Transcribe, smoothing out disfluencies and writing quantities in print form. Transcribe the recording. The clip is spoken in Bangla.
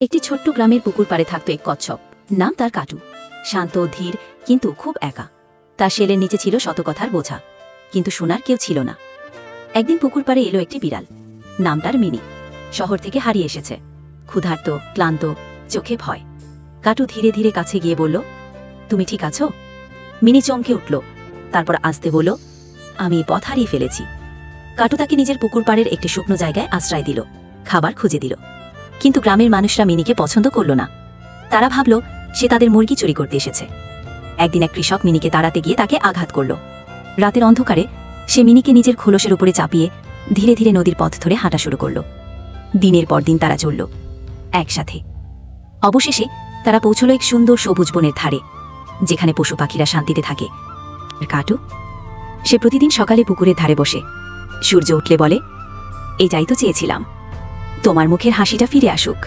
একটি ছোট্ট গ্রামের পুকুর পাড়ে থাকত এক কচ্ছপ। নাম তার কাটু। শান্ত, ধীর, কিন্তু খুব একা। তার শেলের নিচে ছিল শত কথার বোঝা, কিন্তু শোনার কেউ ছিল না। একদিন পুকুর পাড়ে এলো একটি বিড়াল। নাম তার মিনি। শহর থেকে হারিয়ে এসেছে, ক্ষুধার্ত, ক্লান্ত, চোখে ভয়। কাটু ধীরে ধীরে কাছে গিয়ে বলল, তুমি ঠিক আছো? মিনি চমকে উঠল, তারপর আস্তে বলল, আমি পথ হারিয়ে ফেলেছি। কাটু তাকে নিজের পুকুর পাড়ের একটি শুকনো জায়গায় আশ্রয় দিল, খাবার খুঁজে দিল। কিন্তু গ্রামের মানুষরা মিনিকে পছন্দ করল না। তারা ভাবল সে তাদের মুরগি চুরি করতে এসেছে। একদিন এক কৃষক মিনিকে তাড়াতে গিয়ে তাকে আঘাত করল। রাতের অন্ধকারে সে মিনিকে নিজের খোলসের উপরে চাপিয়ে ধীরে ধীরে নদীর পথ ধরে হাঁটা শুরু করল। দিনের পর দিন তারা চলল একসাথে। অবশেষে তারা পৌঁছল এক সুন্দর সবুজ বনের ধারে, যেখানে পশু পাখিরা শান্তিতে থাকে। কাটু, সে প্রতিদিন সকালে পুকুরের ধারে বসে সূর্য উঠলে বলে, এটাই তো চেয়েছিলাম, তোমার মুখের হাসিটা ফিরে আসুক।